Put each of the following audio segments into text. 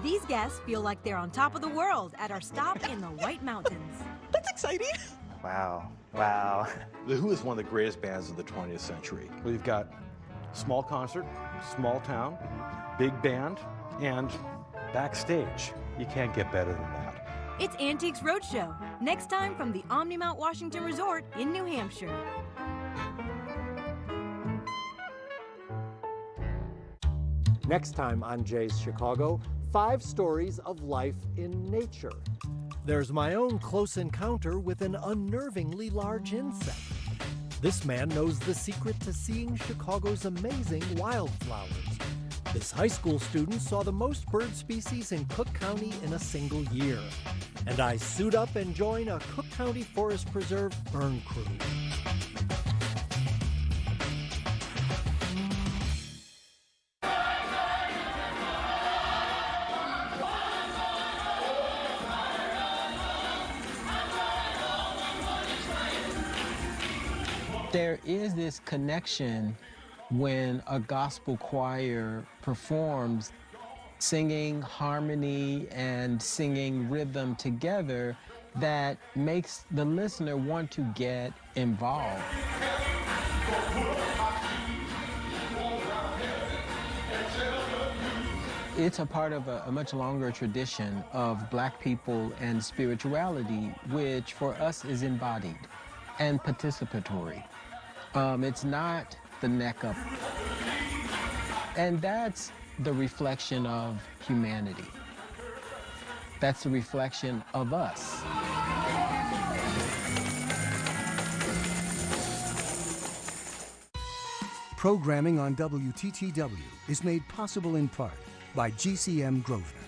These guests feel like they're on top of the world at our stop in the White Mountains. That's exciting. Wow. Wow. The Who is one of the greatest bands of the 20th century. We've got small concert, small town, big band, and backstage. You can't get better than that. It's Antiques Roadshow, next time from the Omni Mount Washington Resort in New Hampshire. Next time on Jay's Chicago, 5 stories of life in nature. There's my own close encounter with an unnervingly large insect. This man knows the secret to seeing Chicago's amazing wildflowers. This high school student saw the most bird species in Cook County in a single year. And I suit up and join a Cook County Forest Preserve burn crew. There is this connection when a gospel choir performs, singing harmony and singing rhythm together, that makes the listener want to get involved. It's a part of a much longer tradition of Black people and spirituality, which for us is embodied and participatory. It's not the neck up. And that's the reflection of humanity. That's the reflection of us. Programming on WTTW is made possible in part by GCM Grosvenor.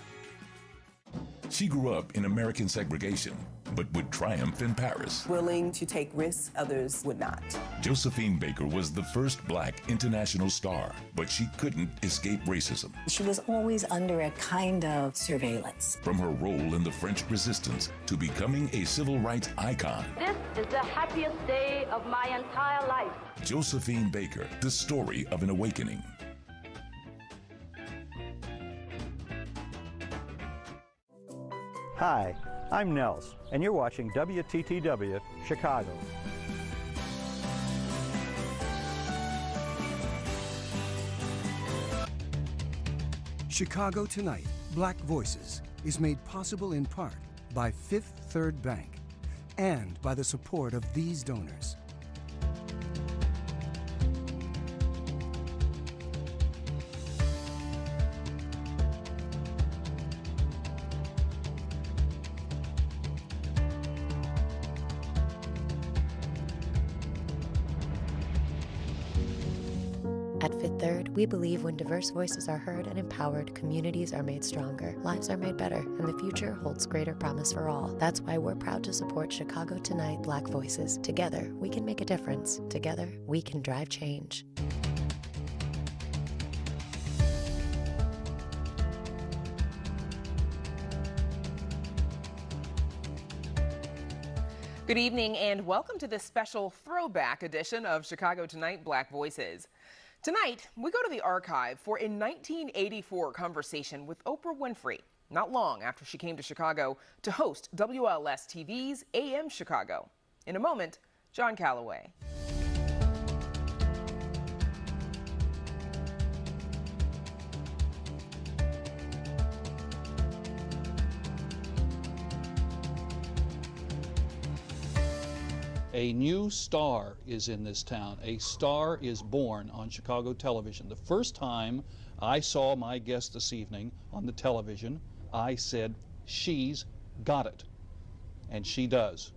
She grew up in American segregation, but would triumph in Paris. Willing to take risks others would not. Josephine Baker was the first Black international star, but she couldn't escape racism. She was always under a kind of surveillance. From her role in the French Resistance to becoming a civil rights icon. This is the happiest day of my entire life. Josephine Baker, the story of an awakening. Hi, I'm Nels, and you're watching WTTW Chicago. Chicago Tonight, Black Voices is made possible in part by Fifth Third Bank and by the support of these donors. At Fifth Third, we believe when diverse voices are heard and empowered, communities are made stronger, lives are made better, and the future holds greater promise for all. That's why we're proud to support Chicago Tonight Black Voices. Together, we can make a difference. Together, we can drive change. Good evening and welcome to this special throwback edition of Chicago Tonight Black Voices. Tonight, we go to the archive for a 1984 conversation with Oprah Winfrey, not long after she came to Chicago to host WLS TV's AM Chicago. In a moment, John Calloway. A new star is in this town. A star is born on Chicago television. The first time I saw my guest this evening on the television, I said, she's got it. And she does.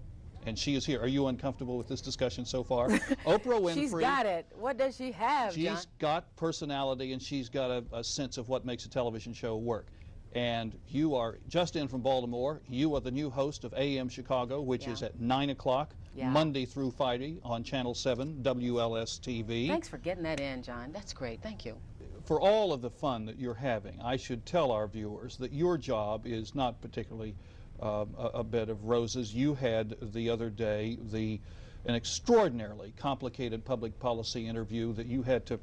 And she is here. Are you uncomfortable with this discussion so far? Oprah Winfrey. She's got it. What does she have, John? She's got personality and she's got a sense of what makes a television show work. And you are just in from Baltimore. You are the new host of AM Chicago, which is at 9 o'clock, Monday through Friday on Channel 7, WLS TV. Thanks for getting that in, John. That's great. Thank you. For all of the fun that you're having, I should tell our viewers that your job is not particularly a bed of roses. You had the other day an extraordinarily complicated public policy interview that you had to,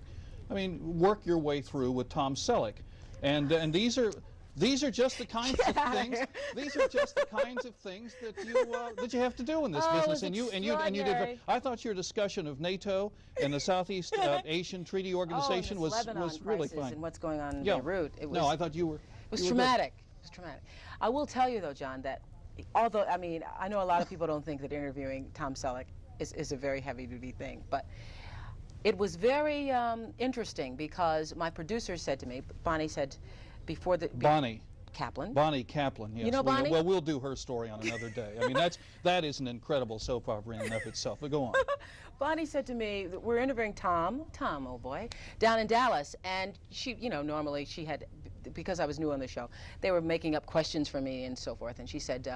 work your way through with Tom Selleck. And these are These are just the kinds of things. These are just the kinds of things that you have to do in this business. And you did. I thought your discussion of NATO and the Southeast Asian Treaty Organization was really fine. And what's going on in Beirut. No, I thought you were. It was traumatic. It was traumatic. I will tell you though, John, that although I mean I know a lot of people don't think that interviewing Tom Selleck is a very heavy-duty thing, but it was very interesting because my producer said to me, Bonnie said, before the Bonnie Kaplan. Bonnie Kaplan, yes. You know Bonnie? Well, we'll do her story on another day. I mean, that is an incredible soap opera in and of itself. But go on. Bonnie said to me, we're interviewing Tom, oh boy, down in Dallas, and she, you know, normally she had, because I was new on the show, they were making up questions for me and so forth, and she said,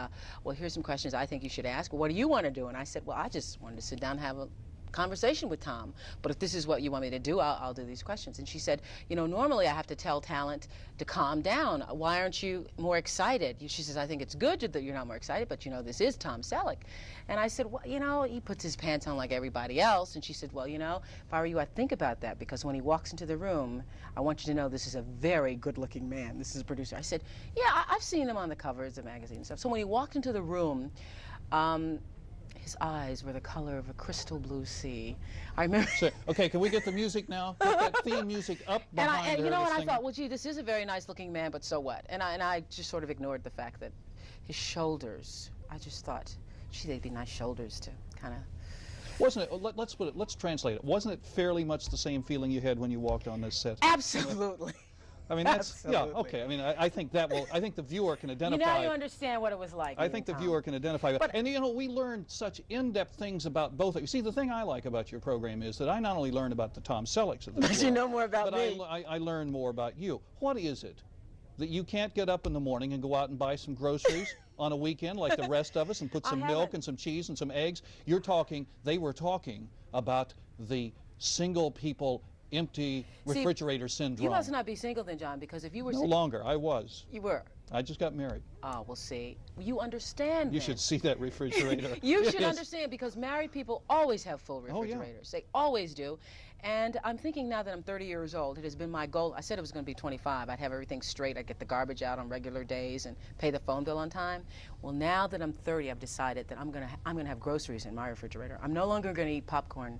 well, here's some questions I think you should ask. What do you want to do? And I said, well, I just wanted to sit down and have a conversation with Tom, but if this is what you want me to do, I'll do these questions. And she said, you know, normally I have to tell talent to calm down. Why aren't you more excited? She says, I think it's good that you're not more excited, but you know, this is Tom Selleck. And I said, well, you know, he puts his pants on like everybody else. And she said, well, you know, if I were you, I'd think about that, because when he walks into the room, I want you to know this is a very good-looking man. This is a producer. I said, yeah, I've seen him on the covers of magazines and stuff. So when he walked into the room, his eyes were the color of a crystal blue sea. I remember. So, okay, can we get the music now? Get that theme music up behind and her. you know what? I thought, well, gee, this is a very nice-looking man, but so what? And I just sort of ignored the fact that his shoulders. I just thought, gee, they'd be nice shoulders to kind of. Wasn't it? Let's translate it. Wasn't it fairly much the same feeling you had when you walked on this set? Absolutely. I mean, that's, yeah, okay. I mean, I think that will, I think the viewer can identify. Now you understand what it was like. I think the viewer can identify. And, you know, we learned such in-depth things about both of you. See, the thing I like about your program is that I not only learn about the Tom Sellecks of this world, you know more about me. I learn more about you. What is it that you can't get up in the morning and go out and buy some groceries on a weekend like the rest of us and put some milk and some cheese and some eggs? They were talking about the single people empty refrigerator syndrome. You must not be single then, John, because if you were no longer, I was. You were. I just got married. Oh, well, see, you understand. You should see that refrigerator. You should understand, because married people always have full refrigerators. Oh, yeah. They always do. And I'm thinking now that I'm 30 years old, it has been my goal. I said it was going to be 25. I'd have everything straight. I'd get the garbage out on regular days and pay the phone bill on time. Well, now that I'm 30, I've decided that I'm going to have groceries in my refrigerator. I'm no longer going to eat popcorn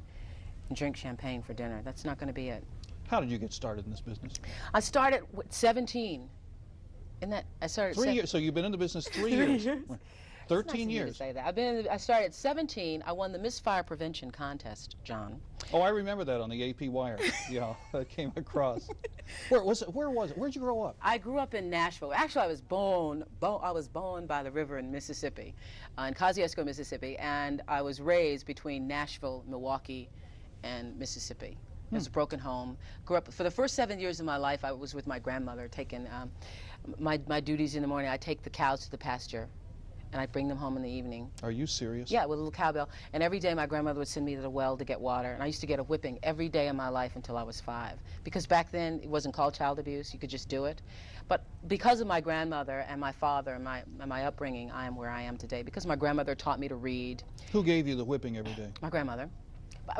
and drink champagne for dinner. That's not going to be it. How did you get started in this business? I started with 17. I started 3 years. So you've been in the business 3 years. 13 years. To say that. I started at 17. I won the Misfire Prevention Contest, John. Oh, I remember that on the AP Wire. Yeah, that came across. Where was it? Where'd you grow up? I grew up in Nashville. Actually, I was born by the river in Mississippi, in Kosciuszko, Mississippi, and I was raised between Nashville, Milwaukee, and Mississippi. It was a broken home. Grew up for the first 7 years of my life. I was with my grandmother, taking my duties in the morning. I take the cows to the pasture, and I bring them home in the evening. Are you serious? Yeah, with a little cowbell. And every day my grandmother would send me to the well to get water, and I used to get a whipping every day of my life until I was 5. Because back then it wasn't called child abuse; you could just do it. But because of my grandmother and my father and my upbringing, I am where I am today. Because my grandmother taught me to read. Who gave you the whipping every day? My grandmother.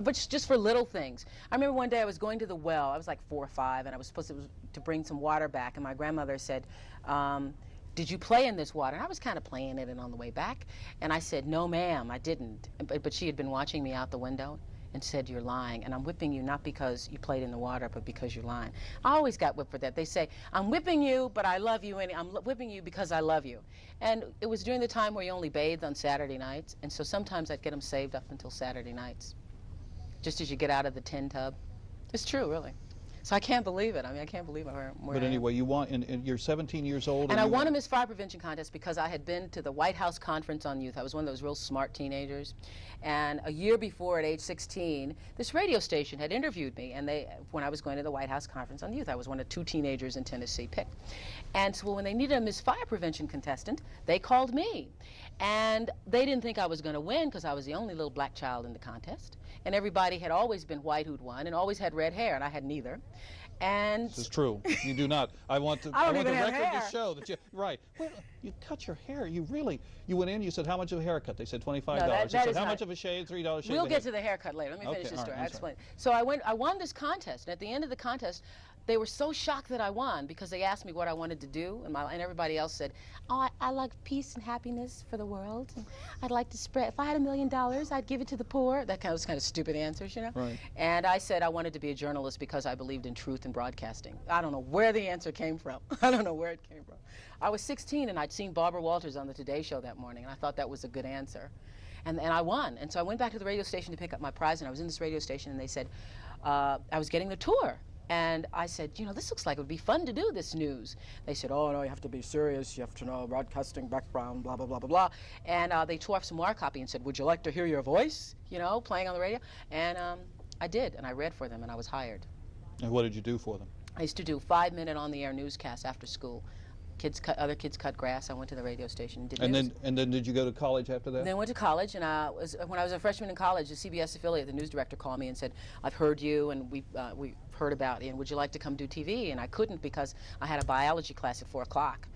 But just for little things. I remember one day I was going to the well. I was like 4 or 5, and I was supposed to bring some water back. And my grandmother said, did you play in this water? And I was kind of playing in it on the way back. And I said, no, ma'am, I didn't. But she had been watching me out the window and said, you're lying. And I'm whipping you not because you played in the water, but because you're lying. I always got whipped for that. They say, I'm whipping you, but I love you. And I'm whipping you because I love you. And it was during the time where you only bathed on Saturday nights. And so sometimes I'd get them saved up until Saturday nights, just as you get out of the tin tub. It's true, really. So I can't believe it. I mean, I can't believe where But anyway, you won, and you're 17 years old. And I won a Misfire Prevention Contest because I had been to the White House Conference on Youth. I was one of those real smart teenagers. And a year before, at age 16, this radio station had interviewed me, and when I was going to the White House Conference on Youth, I was one of 2 teenagers in Tennessee picked. And so when they needed a Misfire Prevention contestant, they called me. And they didn't think I was going to win because I was the only little black child in the contest. And everybody had always been white who'd won and always had red hair, and I had neither. And this is true. You do not. I want the record to show that you, right. Well, you cut your hair. You went in, you said, how much of a haircut? They said $25. No, you said, how much of a shave? $3 shave. We'll get to the haircut later. Let me finish this story. I'll explain. So I won this contest, and at the end of the contest, they were so shocked that I won because they asked me what I wanted to do, and everybody else said, oh, I like peace and happiness for the world. And I'd like to spread, if I had $1 million, I'd give it to the poor. That was kind of stupid answers, you know? Right. And I said I wanted to be a journalist because I believed in truth and broadcasting. I don't know where the answer came from. I don't know where it came from. I was 16 and I'd seen Barbara Walters on the Today Show that morning, and I thought that was a good answer. And I won. And so I went back to the radio station to pick up my prize, and I was in this radio station, and they said I was getting the tour. And I said, you know, this looks like it would be fun to do this news. They said, oh, no, you have to be serious. You have to know broadcasting background, blah, blah, blah, blah, blah. And they tore off some wire copy and said, would you like to hear your voice, you know, playing on the radio? And I did, and I read for them, and I was hired. And what did you do for them? I used to do 5-minute on-the-air newscasts after school. Other kids cut grass. I went to the radio station and did news. And then did you go to college after that? Then I went to college, and when I was a freshman in college, the CBS affiliate, the news director called me and said, I've heard you, and we heard about you, and would you like to come do TV? And I couldn't because I had a biology class at 4 o'clock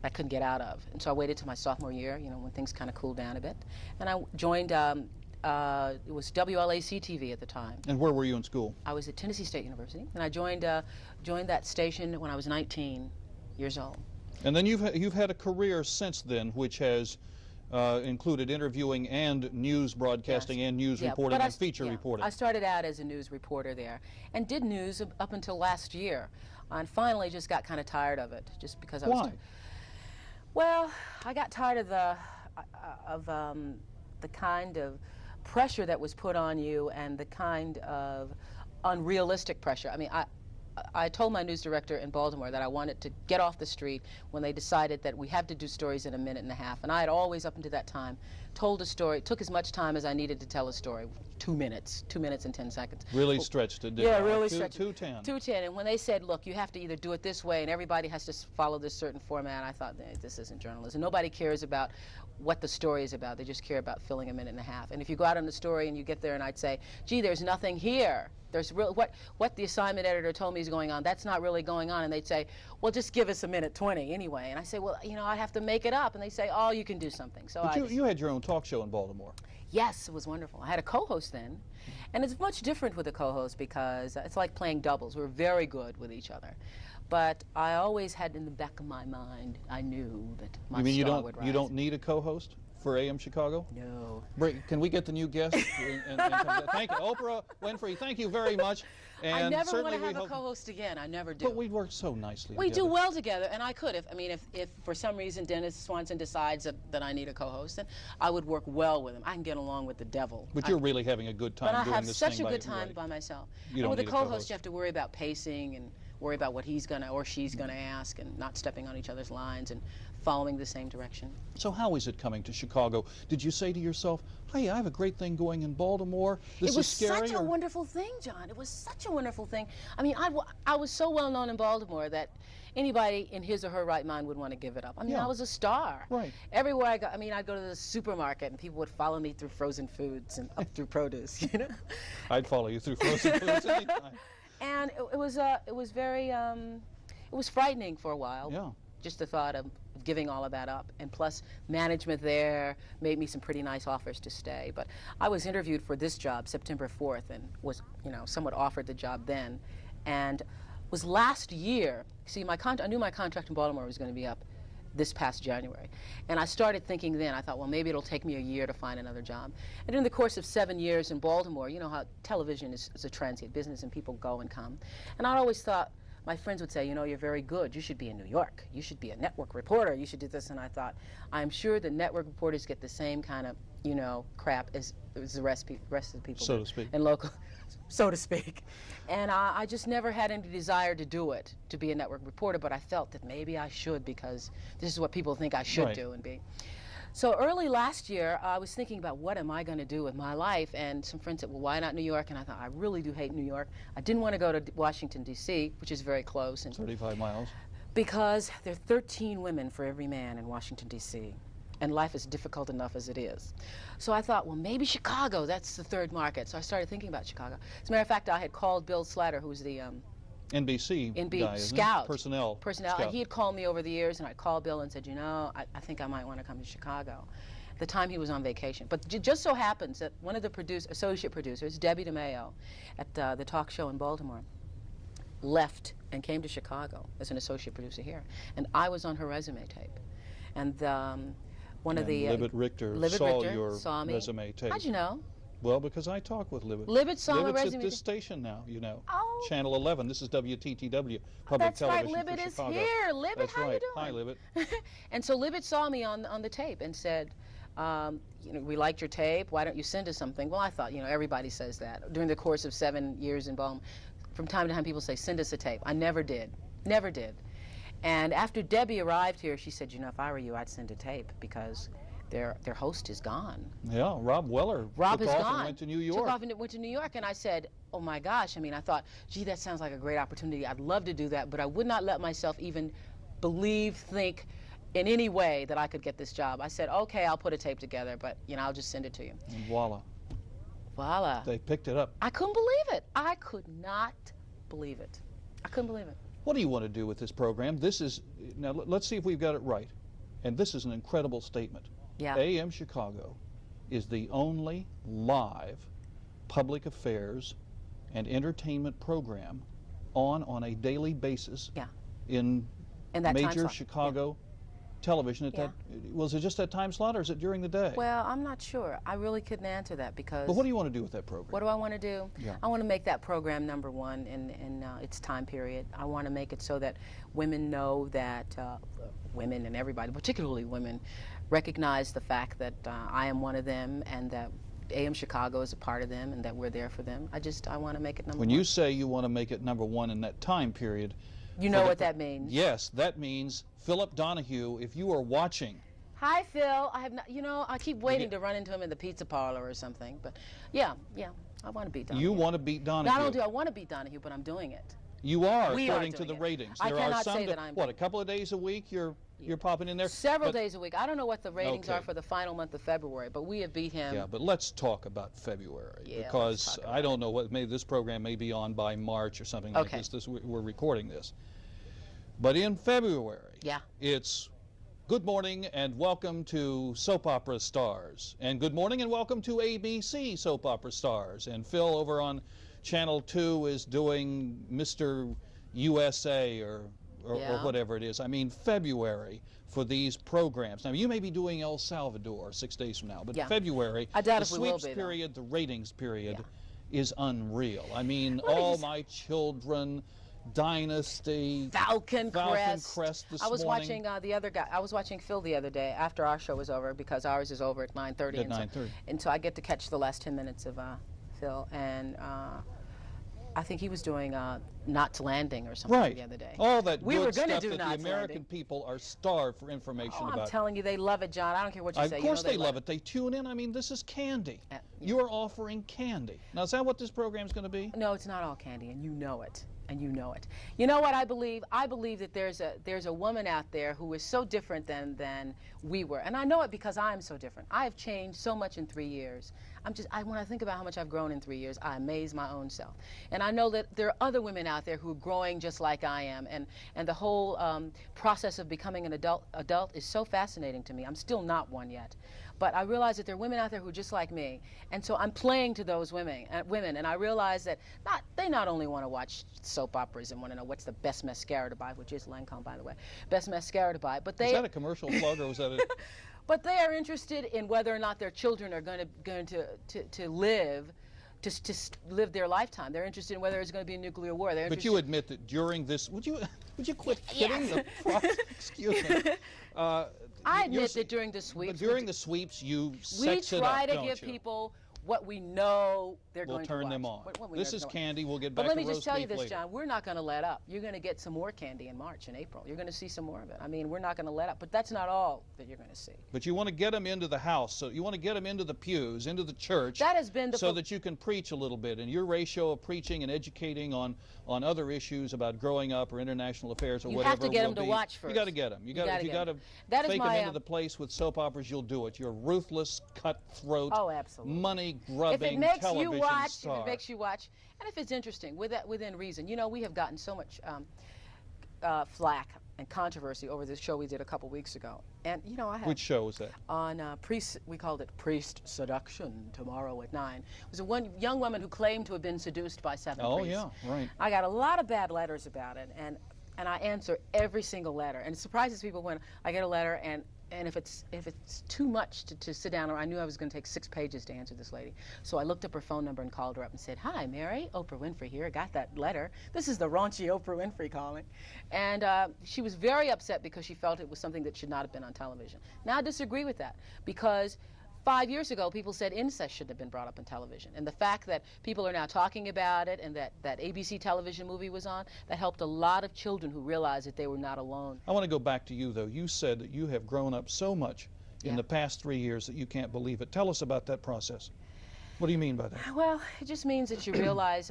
I couldn't get out of. And so I waited till my sophomore year, you know, when things kind of cooled down a bit. And I joined, it was WLAC TV at the time. And where were you in school? I was at Tennessee State University, and I joined that station when I was 19 years old. And then you've had a career since then, which has included interviewing and news broadcasting and news reporting and feature reporting. I started out as a news reporter there and did news up until last year, and finally just got kind of tired of it, just because I was. Why? Well, I got tired of the kind of pressure that was put on you and the kind of unrealistic pressure. I mean, I told my news director in Baltimore that I wanted to get off the street when they decided that we have to do stories in a minute and a half. And I had always, up until that time, told a story. It took as much time as I needed to tell a story. 2 minutes and 10 seconds. Really stretched it, didn't Yeah, it? really stretched it. 2:10. 2:10. And when they said, look, you have to either do it this way and everybody has to follow this certain format, I thought, this isn't journalism. Nobody cares about what the story is about. They just care about filling a minute and a half. And if you go out on the story and you get there and I'd say, gee, there's nothing here. There's what the assignment editor told me is going on, that's not really going on. And they'd say, well, just give us a minute 20 anyway. And I say, well, you know, I have to make it up. And they say, oh, you can do something. So But you had your own talk show in Baltimore. Yes, it was wonderful. I had a co-host then. And it's much different with a co-host because it's like playing doubles. We're very good with each other. But I always had in the back of my mind, I knew that my star would rise. You don't need a co-host for AM Chicago? No. Can we get the new guest? Thank you, Oprah Winfrey. Thank you very much. And I never want to have a co-host again. I never do. But we work so nicely We together. do well together, and I could. If for some reason Dennis Swanson decides that I need a co-host, then I would work well with him. I can get along with the devil. But you're really having a good time doing this thing. But I have such a good time by myself. You don't and with need a co-host, you have to worry about pacing and worry about what he's gonna or she's gonna ask, and not stepping on each other's lines and following the same direction. So how is it coming to Chicago? Did you say to yourself, hey, I have a great thing going in Baltimore. This is scary? It was such a wonderful thing, John. It was such a wonderful thing. I mean, I was so well known in Baltimore that anybody in his or her right mind would want to give it up. I mean, I was a star. Right. Everywhere I go, I mean, I'd go to the supermarket and people would follow me through frozen foods and up through produce, you know? I'd follow you through frozen foods anytime. And it was very, it was frightening for a while. Yeah. Just the thought of giving all of that up. And plus, management there made me some pretty nice offers to stay. But I was interviewed for this job September 4th and was, you know, somewhat offered the job then. And was last year, see, I knew my contract in Baltimore was going to be up this past January. And I started thinking then, I thought, well, maybe it'll take me a year to find another job. And in the course of 7 years in Baltimore, you know how television is a transient business and people go and come. And I always thought, my friends would say, you know, you're very good. You should be in New York. You should be a network reporter. You should do this. And I thought, I'm sure the network reporters get the same kind of, you know, crap as the rest of the people. So to speak. And local, so to speak. And I just never had any desire to do it, to be a network reporter, but I felt that maybe I should because this is what people think I should do and be. So early last year, I was thinking about what am I going to do with my life, and some friends said, well, why not New York? And I thought, I really do hate New York. I didn't want to go to Washington, D.C., which is very close. And 35 miles. Because there are 13 women for every man in Washington, D.C., and life is difficult enough as it is. So I thought, well, maybe Chicago, that's the third market. So I started thinking about Chicago. As a matter of fact, I had called Bill Slatter, who's the NBC guy, scout. Personnel. Scout. And he had called me over the years, and I called Bill and said, you know, I think I might want to come to Chicago. At the time, he was on vacation. But it just so happens that one of the associate producers, Debbie DeMayo, at the talk show in Baltimore, left and came to Chicago as an associate producer here. And I was on her resume tape. And one of the... Libet Richter saw your resume tape. How'd you know? Well, because I talk with Libet. Libet saw my Libet's resume. at this station now, you know. Oh. Channel 11. This is WTTW, public That's television right, Libet for is Chicago. here. Libet, That's how right. you doing? Hi, Libet. And so Libet saw me on the tape and said, you know, we liked your tape. Why don't you send us something? Well, I thought, you know, everybody says that. During the course of 7 years in Baltimore, from time to time people say, send us a tape. I never did. Never did. And after Debbie arrived here, she said, you know, if I were you, I'd send a tape because their host is gone. Yeah, Rob Weller Rob took is off gone. and went to New York. Took off and went to New York, and I said, oh my gosh. I mean, I thought, gee, that sounds like a great opportunity. I'd love to do that, but I would not let myself even think in any way that I could get this job. I said, okay, I'll put a tape together, but, you know, I'll just send it to you. And voila. Voila. They picked it up. I couldn't believe it. I could not believe it. I couldn't believe it. What do you want to do with this program? This is, now let's see if we've got it right. And this is an incredible statement. Yeah. AM Chicago is the only live public affairs and entertainment program on a daily basis in that major Chicago television at Yeah. that. Was it just that time slot, or is it during the day? Well, I'm not sure. I really couldn't answer that because... But what do you want to do with that program? What do I want to do? Yeah. I want to make that program #1 in its time period. I want to make it so that women know that, women and everybody, particularly women, recognize the fact that I am one of them and that AM Chicago is a part of them and that we're there for them. I want to make it #1. When you say you want to make it #1 in that time period... You know what that means. Yes, that means Philip Donahue, if you are watching... Hi, Phil. I have not, you know, I keep waiting to run into him in the pizza parlor or something. But yeah, I want to beat Donahue. You want to beat Donahue. Not only do I want to beat Donahue, but I'm doing it. You are, We according are to the doing it. ratings. I There cannot are some say that I'm what, a couple of days a week you're popping in there? Several days a week. I don't know what the ratings Okay. are for the final month of February, but we have beat him. Yeah, but let's talk about February, Yeah, because I don't know what, maybe this program may be on by March or something like Okay. this. We're recording this. But in February, it's good morning and welcome to Soap Opera Stars. And good morning and welcome to ABC Soap Opera Stars. And Phil over on Channel 2 is doing Mr. USA or whatever it is. I mean, February for these programs. Now, you may be doing El Salvador 6 days from now, but February, I doubt the if we will sweeps be, though. period, the ratings period is unreal. I mean, All My Children, Dynasty, Falcon Crest. this I was morning. watching the other guy. I was watching Phil the other day after our show was over because ours is over at 9:30. At 9:30. And so I get to catch the last 10 minutes of Phil, and I think he was doing Knots Landing or something the other day. All that we good were going to stuff do that the Knots American Landing. people are starved for information about. I'm telling you, they love it, John. I don't care what you say. Of course you know they love it. They tune in. I mean, this is candy. You are offering candy. Now, is that what this program's going to be? No, it's not all candy, and you know it. And you know it. You know what I believe? I believe that there's a woman out there who is so different than we were. And I know it because I am so different. I have changed so much in 3 years. When I think about how much I've grown in 3 years, I amaze my own self. And I know that there are other women out there who are growing just like I am. And the whole process of becoming an adult is so fascinating to me. I'm still not one yet. But I realize that there are women out there who are just like me. And so I'm playing to those women. And I realize that they not only want to watch soap operas and want to know what's the best mascara to buy, which is Lancome, by the way, best mascara to buy. But Is that a commercial plug or was that a... But they are interested in whether or not their children are going to live their lifetime. They're interested in whether it's going to be a nuclear war. But you admit that during this, would you quit kidding the process? Excuse me. I admit that during the sweeps, but during the sweeps, you sex we it try up, to don't give you? people what we know they're We'll going to turn watch. them on. What we This know is they're going to candy. We'll get But back let to me just roast tell you beef this, later. John. We're not going to let up. You're going to get some more candy in March and April. You're going to see some more of it. I mean, we're not going to let up. But that's not all that you're going to see. But you want to get them into the house, so you want to get them into the pews, into the church. That has been the so that you can preach a little bit. And your ratio of preaching and educating on other issues about growing up or international affairs or You whatever have to get will them to be, watch first. You got to get them. You got to That is fake my, them into the place with soap operas. You'll do it. You're ruthless, cutthroat, money grubbing if it makes television you watch, star. if it makes you watch, and if it's interesting, within reason. You know, we have gotten so much flack and controversy over this show we did a couple weeks ago. And you know, I had Which show was that? On we called it Priest Seduction, tomorrow at 9. It was a young woman who claimed to have been seduced by 7 priests. Oh yeah, right. I got a lot of bad letters about it, and I answer every single letter. And it surprises people when I get a letter and if it's too much to sit down, or I knew I was going to take 6 pages to answer this lady. So I looked up her phone number and called her up and said, "Hi, Mary, Oprah Winfrey here. I got that letter. This is the raunchy Oprah Winfrey calling." And she was very upset because she felt it was something that should not have been on television. Now I disagree with that, because 5 years ago, people said incest shouldn't have been brought up on television. And the fact that people are now talking about it and that ABC television movie was on, that helped a lot of children who realized that they were not alone. I want to go back to you, though. You said that you have grown up so much in the past 3 years that you can't believe it. Tell us about that process. What do you mean by that? Well, it just means that you realize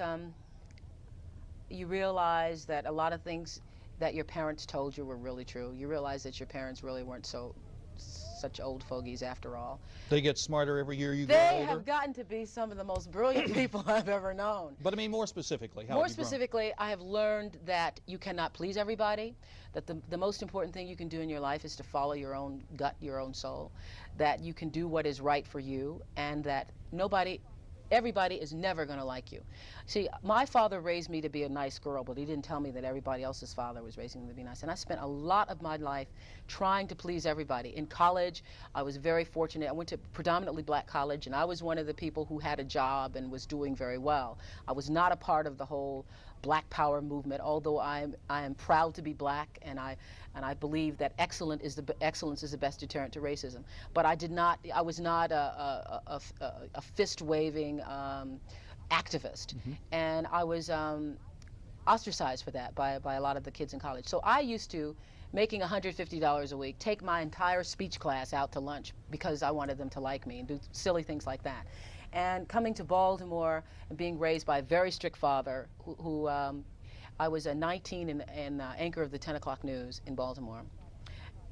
that a lot of things that your parents told you were really true. You realize that your parents really weren't such old fogies after all. They get smarter every year you grow older? They have gotten to be some of the most brilliant people I've ever known. But I mean, more specifically, how More have you grown? specifically, I have learned that you cannot please everybody, that the most important thing you can do in your life is to follow your own gut, your own soul, that you can do what is right for you, and that everybody is never going to like you. See, my father raised me to be a nice girl, but he didn't tell me that everybody else's father was raising them to be nice. And I spent a lot of my life trying to please everybody. In college, I was very fortunate. I went to predominantly black college, and I was one of the people who had a job and was doing very well. I was not a part of the whole Black Power movement, although I am proud to be black, and I believe that excellence is the best deterrent to racism. But I was not a fist-waving activist, and I was ostracized for that by a lot of the kids in college. So I used to, making $150 a week, take my entire speech class out to lunch because I wanted them to like me and do silly things like that. And coming to Baltimore and being raised by a very strict father who I was a 19 and anchor of the 10 o'clock news in Baltimore,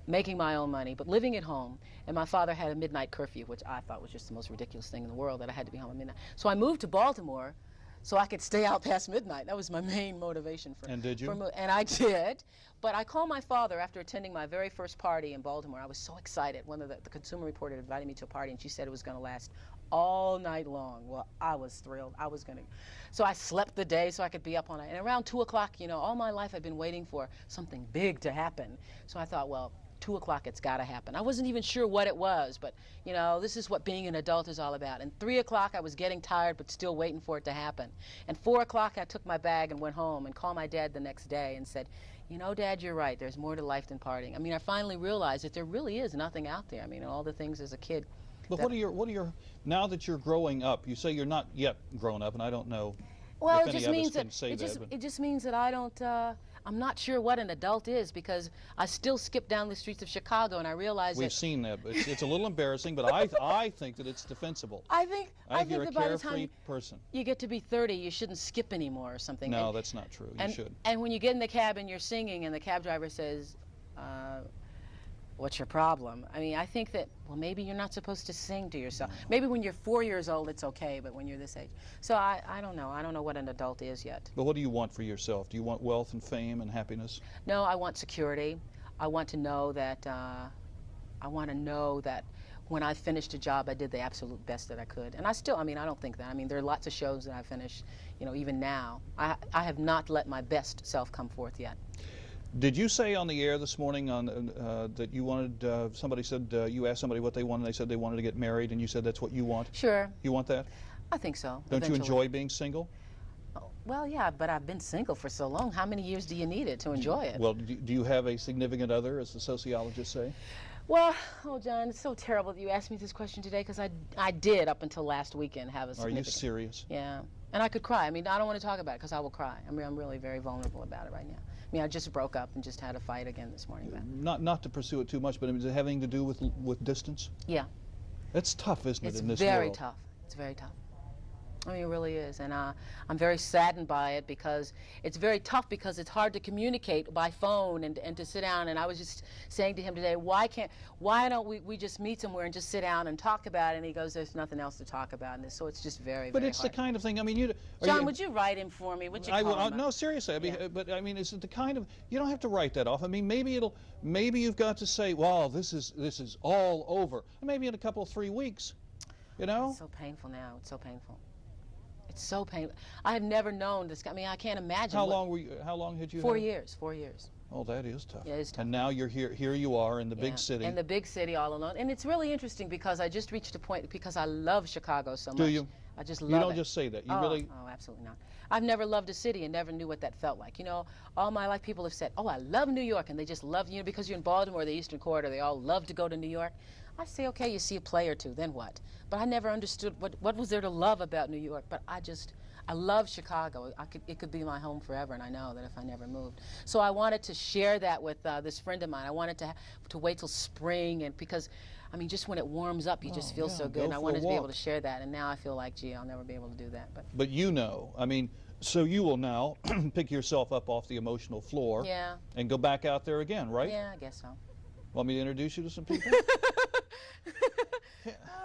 making my own money, but living at home. And my father had a midnight curfew, which I thought was just the most ridiculous thing in the world, that I had to be home at midnight. So I moved to Baltimore so I could stay out past midnight. That was my main motivation for. And did you? And I did. But I called my father after attending my very first party in Baltimore. I was so excited. One of the Consumer Reporter invited me to a party, and she said it was going to last all night long. Well, I was thrilled. I was going to. So I slept the day so I could be up all night. And around 2 o'clock, you know, all my life I've been waiting for something big to happen. So I thought, well, 2 o'clock, it's got to happen. I wasn't even sure what it was, but, you know, this is what being an adult is all about. And 3 o'clock, I was getting tired, but still waiting for it to happen. And 4 o'clock, I took my bag and went home and called my dad the next day and said, you know, Dad, you're right. There's more to life than partying. I mean, I finally realized that there really is nothing out there. I mean, all the things as a kid. But what are your, now that you're growing up, you say you're not yet grown up, and I don't know well, if any of us can say that. It just means that I don't, I'm not sure what an adult is, because I still skip down the streets of Chicago and I realize We've seen that, but it's a little embarrassing, but I think that it's defensible. I think you're that a by the time carefree person. You get to be 30, you shouldn't skip anymore or something. No, that's not true. You should. And when you get in the cab and you're singing and the cab driver says, what's your problem? I mean, I think that, well, maybe you're not supposed to sing to yourself. Maybe when you're 4 years old, it's okay, but when you're this age. So I don't know. I don't know what an adult is yet. But what do you want for yourself? Do you want wealth and fame and happiness? No, I want security. I want to know that, when I finished a job, I did the absolute best that I could. And I don't think that. I mean, there are lots of shows that I finished, you know, even now. I have not let my best self come forth yet. Did you say on the air this morning that you wanted, somebody said, you asked somebody what they wanted, and they said they wanted to get married, and you said that's what you want? Sure. You want that? I think so. Don't you enjoy being single? Oh, well, yeah, but I've been single for so long. How many years do you need it to enjoy it? Well, do you have a significant other, as the sociologists say? Well, oh, John, it's so terrible that you asked me this question today, because I did, up until last weekend, have a significant... Are you serious? Yeah. And I could cry. I mean, I don't want to talk about it, because I will cry. I mean, I'm really very vulnerable about it right now. I mean, I just broke up and just had a fight again this morning. Not to pursue it too much, but is it having to do with distance? Yeah. That's tough, isn't it, in this world? It's very tough. It's very tough. I mean, it really is, and I'm very saddened by it because it's very tough because it's hard to communicate by phone and to sit down. And I was just saying to him today, why don't we just meet somewhere and just sit down and talk about it? And he goes, there's nothing else to talk about, and so it's just very, But very it's hard. the kind of thing. I mean, John, would you write him for me? Would you call him? No, seriously. I mean, Yeah. but I mean, is it the kind of, you don't have to write that off. I mean, maybe you've got to say, well, this is all over. Maybe in a couple of 3 weeks, you know. It's so painful now. It's so painful. It's so painful. I have never known this. I mean, I can't imagine. How long had you? 4 years. 4 years. Oh, that is tough. Yeah, it is tough. And now you're here. Here you are in the big city. In the big city, all alone. And it's really interesting because I just reached a point because I love Chicago so much. Do you? I just love it. You don't just say that. You really. Oh, absolutely not. I've never loved a city and never knew what that felt like. You know, all my life people have said, "Oh, I love New York," and they just love, you know, because you're in Baltimore, the Eastern Corridor, they all love to go to New York. I say, okay, you see a play or two, then what? But I never understood what was there to love about New York. But I love Chicago. It could be my home forever, and I know that if I never moved. So I wanted to share that with this friend of mine. I wanted to wait till spring, and because, I mean, just when it warms up, you just feel so good. And I wanted to be able to share that, and now I feel like, gee, I'll never be able to do that. But you know, I mean, so you will now pick yourself up off the emotional floor and go back out there again, right? Yeah, I guess so. Want me to introduce you to some people?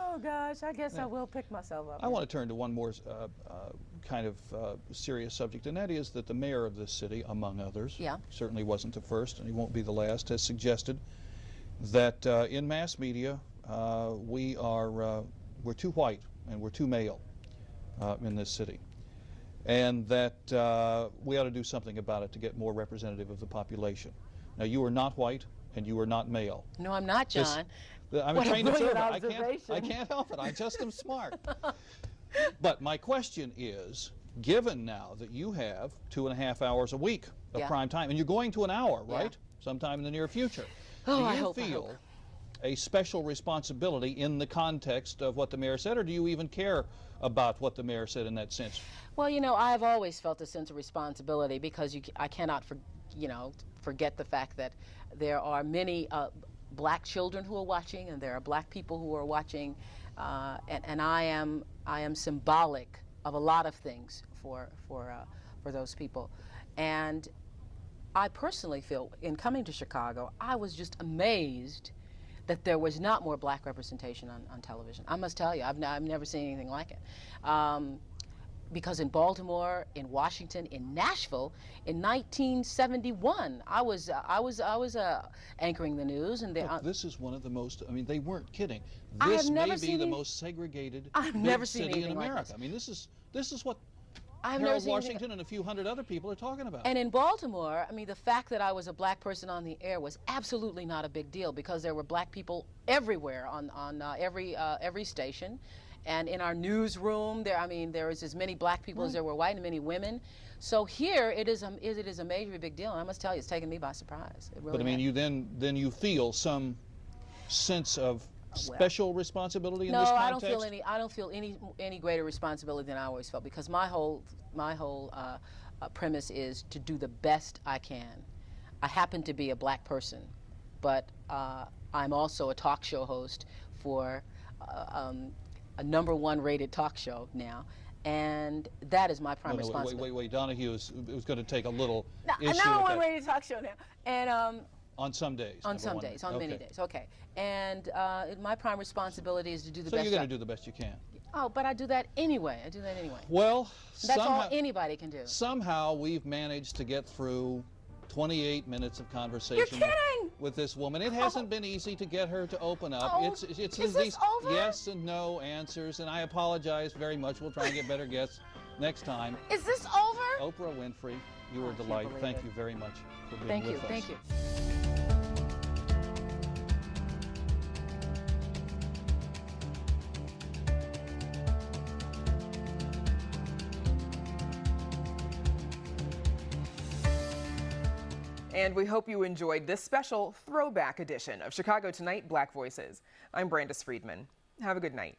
Oh, gosh, I guess I will pick myself up. I want to turn to one more kind of serious subject, and that is that the mayor of this city, among others, certainly wasn't the first and he won't be the last, has suggested that in mass media we're too white and we're too male in this city, and that we ought to do something about it to get more representative of the population. Now, you are not white and you are not male. No, I'm not, John. I'm a trained observer. I can't help it. I just am smart. But my question is, given now that you have 2.5 hours a week of prime time, and you're going to an hour, right? Sometime in the near future. Oh, do you feel a special responsibility in the context of what the mayor said, or do you even care about what the mayor said in that sense? Well, you know, I've always felt a sense of responsibility because I cannot forget the fact that there are many black children who are watching, and there are black people who are watching, and I am symbolic of a lot of things for those people. And I personally feel, in coming to Chicago, I was just amazed that there was not more black representation on television. I must tell you, I've never seen anything like it. Because in Baltimore, in Washington, in Nashville, in 1971, I was anchoring the news, and Look, this is one of the most. I mean, they weren't kidding. This may be the most segregated big city in America. I mean, this is what Harold Washington and a few hundred other people are talking about. And in Baltimore, I mean, the fact that I was a black person on the air was absolutely not a big deal because there were black people everywhere on every station. And in our newsroom, there was as many black people as there were white, and many women. So here, it is a major big deal. And I must tell you, it's taken me by surprise. It really but I mean, you then you feel some sense of special responsibility in this context? No, I don't feel any greater responsibility than I always felt, because my whole premise is to do the best I can. I happen to be a black person, but I'm also a talk show host for a #1 rated talk show now, and that is my prime responsibility. Wait, Donahue was going to take a little issue a #1 rated talk show now, and on some days. On some days, on many days. Okay, and my prime responsibility is to do the best. So you're going to do the best you can. Oh, but I do that anyway. Well, that's all anybody can do. Somehow we've managed to get through 28 minutes of conversation with this woman. It hasn't been easy to get her to open up. Is this over? Yes and no answers, and I apologize very much. We'll try and get better guests next time. Is this over? Oprah Winfrey, you were a delight. Thank you very much for being with us. Thank you. And we hope you enjoyed this special throwback edition of Chicago Tonight Black Voices. I'm Brandis Friedman. Have a good night.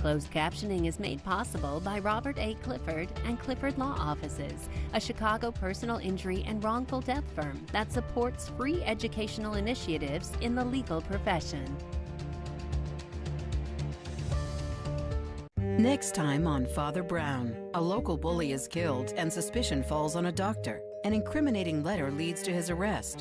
Closed captioning is made possible by Robert A. Clifford and Clifford Law Offices, a Chicago personal injury and wrongful death firm that supports free educational initiatives in the legal profession. Next time on Father Brown, a local bully is killed and suspicion falls on a doctor. An incriminating letter leads to his arrest.